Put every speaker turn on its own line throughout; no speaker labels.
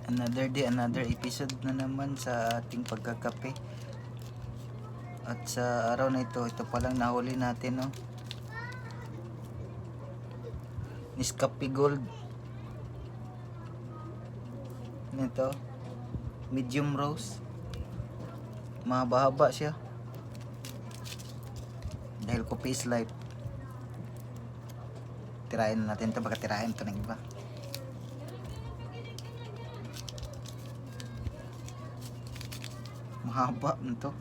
Another day, another episode na naman sa ating pagkakape. At sa araw na ito palang nahuli natin, no? Nescafe Gold. Ito, medium roast. Mahaba-haba siya. Dahil coffee is life. Tirahin na natin ito, baka tirahin ito ng iba. Mahaba nito.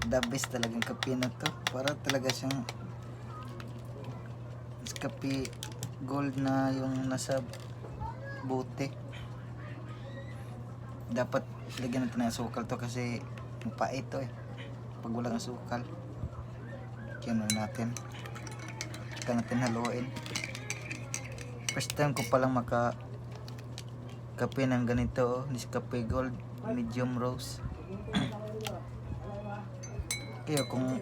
The best talagang kape na to. Para talaga siyang kape gold na yung nasa bote. Dapat lagyan natin ng asukal to kasi mapait to eh pag walang asukal. Kaya natin haluin. First time ko palang kape ng ganito, Nescafe Gold medium roast. Kaya kung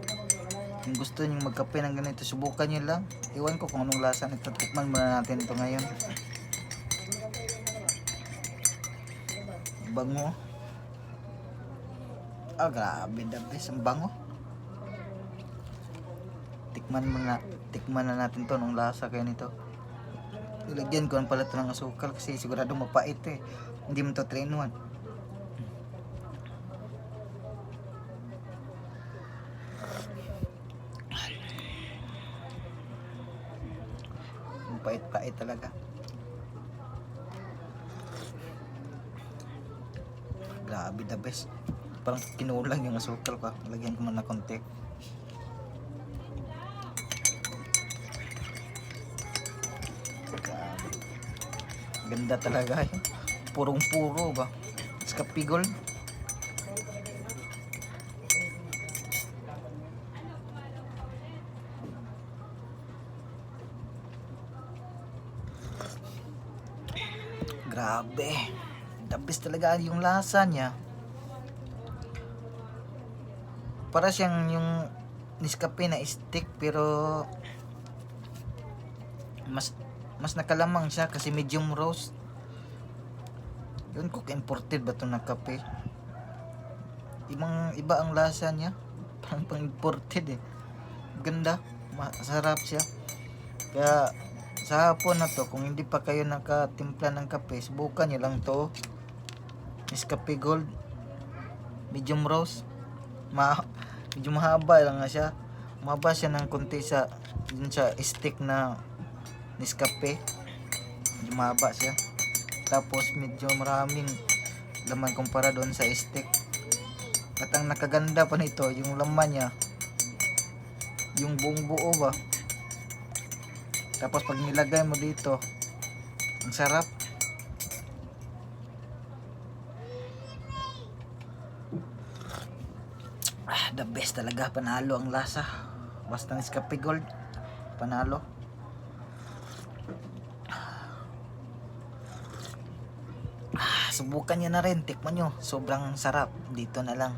gusto niyo magkape ng ganito, subukan niyo lang. Iwan ko kung anong lasa nito. Tikman muna natin ito ngayon. Bango. Grabe, the best. Ang bango. Tikman na natin to anong lasa kaya nito. Ilagyan ko pala ito ng asukal kasi sigurado mapait eh. Hindi mo to 3-in-1. Pait-pait talaga. Grabe, the best. Parang kinulang yung asukal pa. Lagyan ko man na konti. Ganda talaga yun. Purong-puro ba? Nescafe Gold. Grabe. The best talaga yung lasa niya. Para siyang yung Nescafe na stick pero mas nakalamang siya kasi medium roast. Yun ko imported ba ito na kape. Iba ang lasa niya. Pang imported eh. Ganda. Masarap siya. Kaya sa hapon na to, kung hindi pa kayo nakatimpla ng kape, subukan nyo lang to. Nescafe Gold medium roast. Medyo mahaba lang nga siya. Mahaba siya ng konti sa stick na Nescafe. Medyo mahaba siya. Tapos medyo maraming laman kumpara doon sa stick. At ang nakaganda pa nito, yung laman niya, yung buong buo ba. Tapos pag nilagay mo dito, ang sarap. The best talaga, panalo ang lasa. Basta Nescafe Gold, panalo. Subukan nyo na rin, tikman nyo. Sobrang sarap. Dito na lang.